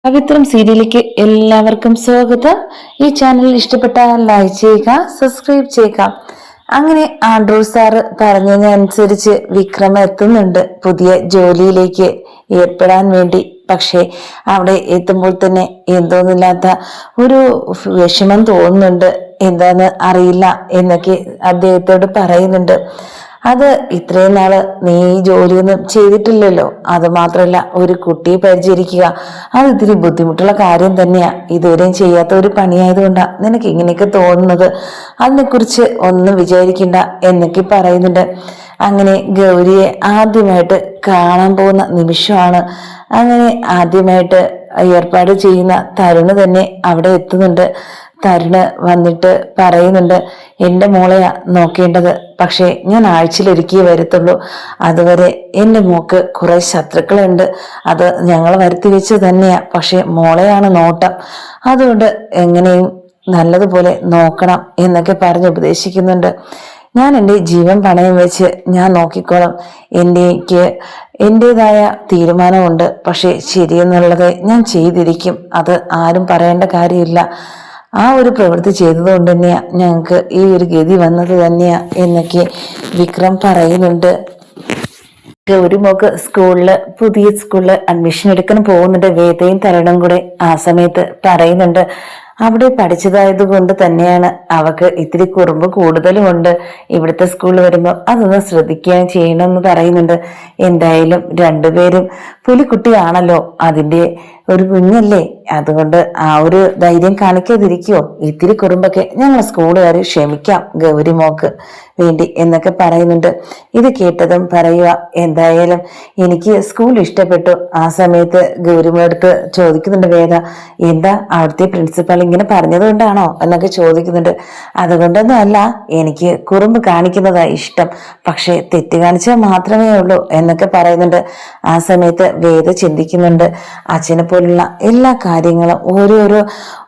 പവിത്രം സീരിയലിലേക്ക് എല്ലാവർക്കും സ്വാഗതം. ഈ ചാനൽ ഇഷ്ടപ്പെട്ടാൽ ലൈക്ക് ചെയ്യുക, സബ്സ്ക്രൈബ് ചെയ്യുക. അങ്ങനെ ആൻഡ്രൂ സാറ് പറഞ്ഞതിനനുസരിച്ച് വിക്രം എത്തുന്നുണ്ട് പുതിയ ജോലിയിലേക്ക് ഏർപ്പെടാൻ വേണ്ടി. പക്ഷേ അവിടെ എത്തുമ്പോൾ തന്നെ എന്തോന്നില്ലാത്ത ഒരു വിഷമം തോന്നുന്നുണ്ട്. എന്താന്ന് അറിയില്ല എന്നൊക്കെ അദ്ദേഹത്തോട് പറയുന്നുണ്ട്. അത് ഇത്രയും നാള് നീ ജോലിയൊന്നും ചെയ്തിട്ടില്ലല്ലോ, അത് മാത്രമല്ല ഒരു കുട്ടിയെ പരിചരിക്കുക അത് ഇത്തിരി ബുദ്ധിമുട്ടുള്ള കാര്യം തന്നെയാ. ഇതുവരെയും ചെയ്യാത്ത ഒരു പണിയായതുകൊണ്ടാ നിനക്ക് ഇങ്ങനെയൊക്കെ തോന്നുന്നത്. അതിനെക്കുറിച്ച് ഒന്നും വിചാരിക്കണ്ട എന്നൊക്കെ പറയുന്നുണ്ട്. അങ്ങനെ ഗൗരിയെ ആദ്യമായിട്ട് കാണാൻ പോകുന്ന നിമിഷമാണ്. അങ്ങനെ ആദ്യമായിട്ട് ഏർപ്പാട് ചെയ്യുന്ന തരുണ് തന്നെ അവിടെ എത്തുന്നുണ്ട്. തരുണ് വന്നിട്ട് പറയുന്നുണ്ട്, എൻ്റെ മോളെയാ നോക്കേണ്ടത്, പക്ഷെ ഞാൻ ആഴ്ചയിലൊരിക്കേ വരത്തുള്ളൂ. അതുവരെ എൻ്റെ മോക്ക് കുറെ ശത്രുക്കളുണ്ട്, അത് ഞങ്ങൾ വരുത്തി വെച്ച് തന്നെയാ. പക്ഷെ മോളെയാണ് നോട്ടം, അതുകൊണ്ട് എങ്ങനെയും നല്ലതുപോലെ നോക്കണം എന്നൊക്കെ പറഞ്ഞ് ഉപദേശിക്കുന്നുണ്ട്. ഞാൻ എൻ്റെ ജീവൻ പണയം വെച്ച് ഞാൻ നോക്കിക്കോളാം. എൻ്റെതായ തീരുമാനമുണ്ട്, പക്ഷെ ശരിയെന്നുള്ളത് ഞാൻ ചെയ്തിരിക്കും. അത് ആരും പറയേണ്ട കാര്യമില്ല. ആ ഒരു പ്രവൃത്തി ചെയ്തതുകൊണ്ട് തന്നെയാ ഞങ്ങൾക്ക് ഈ ഒരു ഗതി വന്നത് തന്നെയാ എന്നൊക്കെ വിക്രം പറയുന്നുണ്ട്. ഒരു മോക്ക് പുതിയ സ്കൂളില് അഡ്മിഷൻ എടുക്കാൻ പോകുന്നുണ്ട്. വേദയും തരുണും കൂടെ ആ സമയത്ത് പറയുന്നുണ്ട്, അവിടെ പഠിച്ചതായത് കൊണ്ട് തന്നെയാണ് അവക്ക് ഇത്തിരി കുറുമ്പ് കൂടുതലും ഉണ്ട്. ഇവിടുത്തെ സ്കൂളിൽ വരുമ്പോൾ അതൊന്ന് ശ്രദ്ധിക്കുകയും ചെയ്യണമെന്ന് പറയുന്നുണ്ട്. എന്തായാലും രണ്ടുപേരും പുലിക്കുട്ടിയാണല്ലോ, അതിന്റെ ഒരു കുഞ്ഞല്ലേ, അതുകൊണ്ട് ആ ഒരു ധൈര്യം കാണിക്കാതിരിക്കുവോ? ഇത്തിരി കുറുമ്പൊക്കെ ഞങ്ങൾ സ്കൂളുകാർ ക്ഷമിക്കാം ഗൗരി മോക്ക് വേണ്ടി എന്നൊക്കെ പറയുന്നുണ്ട്. ഇത് കേട്ടതും പറയുക, എന്തായാലും എനിക്ക് സ്കൂൾ ഇഷ്ടപ്പെട്ടു. ആ സമയത്ത് ഗൗരിമോടുത്ത് ചോദിക്കുന്നുണ്ട് വേദ, എന്താ അവിടുത്തെ പ്രിൻസിപ്പൽ ഇങ്ങനെ പറഞ്ഞത് കൊണ്ടാണോ എന്നൊക്കെ ചോദിക്കുന്നുണ്ട്. അതുകൊണ്ടൊന്നും അല്ല, എനിക്ക് കുറുമ്പ് കാണിക്കുന്നതാ ഇഷ്ടം, പക്ഷെ തെറ്റ് കാണിച്ചാൽ മാത്രമേ ഉള്ളൂ എന്നൊക്കെ പറയുന്നുണ്ട്. ആ സമയത്ത് വേദ ചിന്തിക്കുന്നുണ്ട്, അച്ഛനെ പോലുള്ള എല്ലാ കാര്യങ്ങളും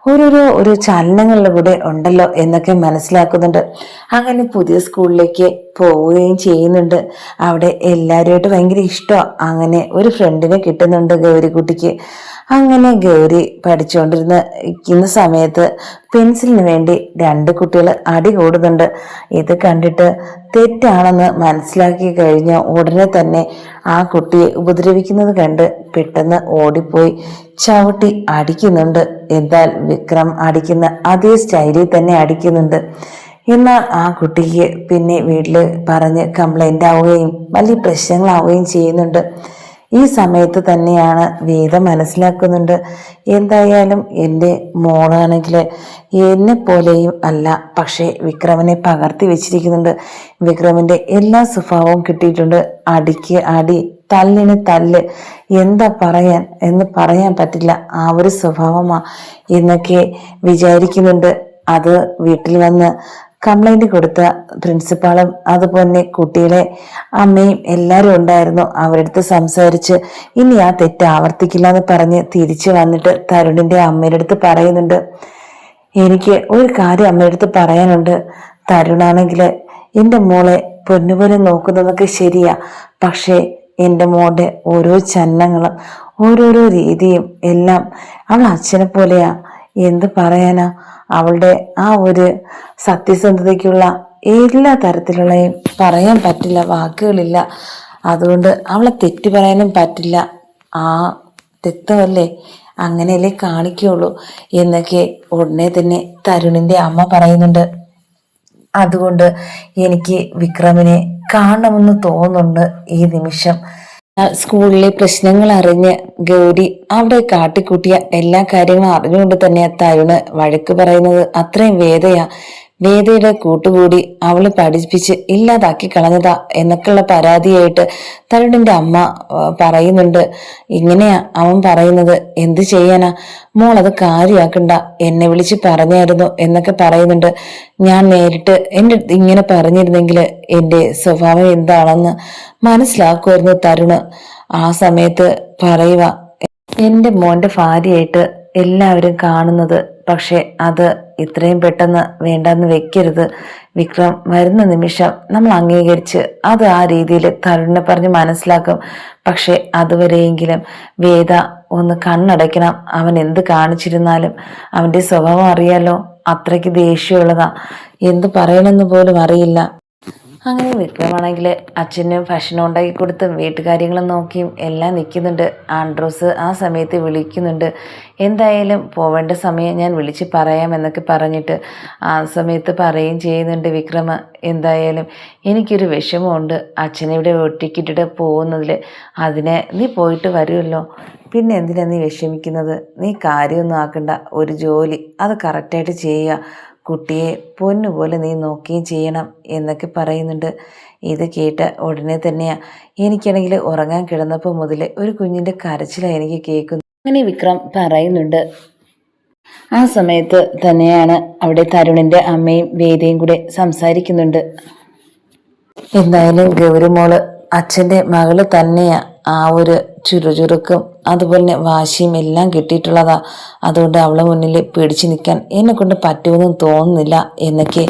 ഓരോരോ ചലനങ്ങളിലൂടെ ഉണ്ടല്ലോ എന്നൊക്കെ മനസ്സിലാക്കുന്നുണ്ട്. അങ്ങനെ പുതിയ സ്കൂളിലേക്ക് പോവുകയും ചെയ്യുന്നുണ്ട്. അവിടെ എല്ലാവരുമായിട്ട് ഭയങ്കര ഇഷ്ടമാണ്. അങ്ങനെ ഒരു ഫ്രണ്ടിനെ കിട്ടുന്നുണ്ട് ഗൗരിക്കുട്ടിക്ക്. അങ്ങനെ ഗൗരി പഠിച്ചുകൊണ്ടിരുന്ന സമയത്ത് പെൻസിലിന് വേണ്ടി രണ്ട് കുട്ടികൾ അടി കൂടുന്നുണ്ട്. ഇത് കണ്ടിട്ട് തെറ്റാണെന്ന് മനസ്സിലാക്കി കഴിഞ്ഞ ഉടനെ തന്നെ ആ കുട്ടിയെ ഉപദ്രവിക്കുന്നത് കണ്ട് പെട്ടെന്ന് ഓടിപ്പോയി ചവിട്ടി അടിക്കുന്നുണ്ട്. എന്നാൽ വിക്രം അടിക്കുന്ന അതേ സ്റ്റൈലിൽ തന്നെ അടിക്കുന്നുണ്ട്. എന്നാൽ ആ കുട്ടിക്ക് പിന്നെ വീട്ടിൽ പറഞ്ഞ് കംപ്ലൈന്റ് ആവുകയും വലിയ പ്രശ്നങ്ങളാവുകയും ചെയ്യുന്നുണ്ട്. ഈ സമയത്ത് തന്നെയാണ് വേദ മനസ്സിലാക്കുന്നുണ്ട്, എന്തായാലും എൻ്റെ മോളാണെങ്കിൽ എന്നെ പോലെയും അല്ല, പക്ഷെ വിക്രമിനെ പകർത്തി വെച്ചിരിക്കുന്നുണ്ട്. വിക്രമിന്റെ എല്ലാ സ്വഭാവവും കിട്ടിയിട്ടുണ്ട്. അടിക്ക് അടി, തല്ലിന് തല്ല്, എന്താ പറയാൻ പറ്റില്ല, ആ ഒരു സ്വഭാവമാ എന്നൊക്കെ വിചാരിക്കുന്നുണ്ട്. അത് വീട്ടിൽ വന്ന് കംപ്ലൈന്റ് കൊടുത്ത പ്രിൻസിപ്പാളും അതുപോലെ കുട്ടികളെ അമ്മയും എല്ലാവരും ഉണ്ടായിരുന്നു. അവരടുത്ത് സംസാരിച്ച് ഇനി ആ തെറ്റ് ആവർത്തിക്കില്ല എന്ന് പറഞ്ഞ് തിരിച്ചു വന്നിട്ട് തരുണിന്റെ അമ്മയുടെ അടുത്ത് പറയുന്നുണ്ട്, എനിക്ക് ഒരു കാര്യം അമ്മയുടെ അടുത്ത് പറയാനുണ്ട്. തരുണാണെങ്കില് എൻ്റെ മോളെ പൊന്നുപോലെ നോക്കുന്നതൊക്കെ ശരിയാ, പക്ഷേ എൻ്റെ മോളുടെ ഓരോ ചലനങ്ങളും ഓരോരോ രീതിയും എല്ലാം അവൾ അച്ഛനെ പോലെയാ. എന്ത് പറയാനാ, അവളുടെ ആ ഒരു സത്യസന്ധതയ്ക്കുള്ള എല്ലാ തരത്തിലുള്ളയും പറയാൻ പറ്റില്ല, വാക്കുകളില്ല. അതുകൊണ്ട് അവളെ തെറ്റ് പറയാനും പറ്റില്ല. ആ തെറ്റമല്ലേ, അങ്ങനെയല്ലേ കാണിക്കുള്ളൂ എന്നൊക്കെ ഉടനെ തന്നെ തരുണിന്റെ അമ്മ പറയുന്നുണ്ട്. അതുകൊണ്ട് എനിക്ക് വിക്രമിനെ കാണണമെന്ന് തോന്നുന്നുണ്ട് ഈ നിമിഷം. സ്കൂളിലെ പ്രശ്നങ്ങൾ അറിഞ്ഞ് ഗൗരി അവിടെ കാട്ടിക്കൂട്ടിയ എല്ലാ കാര്യങ്ങളും അറിഞ്ഞുകൊണ്ട് തന്നെ തരുണ് വഴക്ക് പറയുന്നത് അത്രയും വേദയുടെ കൂട്ടുകൂടി അവള് പഠിപ്പിച്ച് ഇല്ലാതാക്കി കളഞ്ഞതാ എന്നൊക്കെയുള്ള പരാതിയായിട്ട് തരുണിന്റെ അമ്മ പറയുന്നുണ്ട്. ഇങ്ങനെയാ അവൻ പറയുന്നത്, എന്ത് ചെയ്യാനാ മോൾ, അത് കാര്യാക്കണ്ട, എന്നെ വിളിച്ച് പറഞ്ഞായിരുന്നു എന്നൊക്കെ പറയുന്നുണ്ട്. ഞാൻ നേരിട്ട് എൻ്റെ ഇങ്ങനെ പറഞ്ഞിരുന്നെങ്കിൽ എൻ്റെ സ്വഭാവം എന്താണെന്ന് മനസ്സിലാക്കുമായിരുന്നു തരുണ്. ആ സമയത്ത് പറയുക, എൻ്റെ മോന്റെ ഭാര്യയായിട്ട് എല്ലാവരും കാണുന്നത്, പക്ഷെ അത് ഇത്രയും പെട്ടെന്ന് വേണ്ടെന്ന് വെക്കരുത്. വിക്രം വരുന്ന നിമിഷം നമ്മൾ അംഗീകരിച്ച് അത് ആ രീതിയിൽ തരുണിനെ പറഞ്ഞ് മനസ്സിലാക്കും. പക്ഷെ അതുവരെയെങ്കിലും വേദ ഒന്ന് കണ്ണടയ്ക്കണം. അവൻ എന്ത് കാണിച്ചിരുന്നാലും അവൻ്റെ സ്വഭാവം അറിയാലോ, അത്രയ്ക്ക് ദേഷ്യമുള്ളതാ, എന്ത് പറയണമെന്ന് പോലും അറിയില്ല. അങ്ങനെ വിക്രമാണെങ്കിൽ അച്ഛനും ഭക്ഷണം ഉണ്ടാക്കി കൊടുത്തും വീട്ടുകാര്യങ്ങളും നോക്കിയും എല്ലാം നിൽക്കുന്നുണ്ട്. ആൻഡ്രോസ് ആ സമയത്ത് വിളിക്കുന്നുണ്ട്. എന്തായാലും പോവേണ്ട സമയം ഞാൻ വിളിച്ച് പറയാമെന്നൊക്കെ പറഞ്ഞിട്ട് ആ സമയത്ത് പറയുകയും ചെയ്യുന്നുണ്ട് വിക്രമ. എന്തായാലും എനിക്കൊരു വിഷമമുണ്ട് അച്ഛനെ ഒറ്റയ്ക്കിട്ടിട്ട് പോകുന്നതിൽ. അതിനെ നീ പോയിട്ട് വരുമല്ലോ, പിന്നെ എന്തിനാ നീ വിഷമിക്കുന്നത്? നീ കാര്യമൊന്നും ആക്കണ്ട, ഒരു ജോലി അത് കറക്റ്റായിട്ട് ചെയ്യുക, കുട്ടിയെ പൊന്നുപോലെ നീ നോക്കുകയും ചെയ്യണം എന്നൊക്കെ പറയുന്നുണ്ട്. ഇത് കേട്ട ഉടനെ തന്നെയാണ് എനിക്കാണെങ്കിൽ ഉറങ്ങാൻ കിടന്നപ്പോൾ മുതൽ ഒരു കുഞ്ഞിൻ്റെ കരച്ചിലാണ് എനിക്ക് കേൾക്കുന്നത്. അങ്ങനെ വിക്രം പറയുന്നുണ്ട്. ആ സമയത്ത് തന്നെയാണ് അവിടെ തരുണിൻ്റെ അമ്മയും വേദയും കൂടെ സംസാരിക്കുന്നുണ്ട്. എന്തായാലും ഗൗരിമോള് അച്ഛൻ്റെ മകള് തന്നെയാ. ആ ഒരു ചുറുചുറുക്കും അതുപോലെ തന്നെ വാശിയും എല്ലാം കിട്ടിയിട്ടുള്ളതാ. അതുകൊണ്ട് അവളെ മുന്നിൽ പിടിച്ചു നിൽക്കാൻ എന്നെ കൊണ്ട് പറ്റുമെന്നും തോന്നുന്നില്ല എന്നൊക്കെ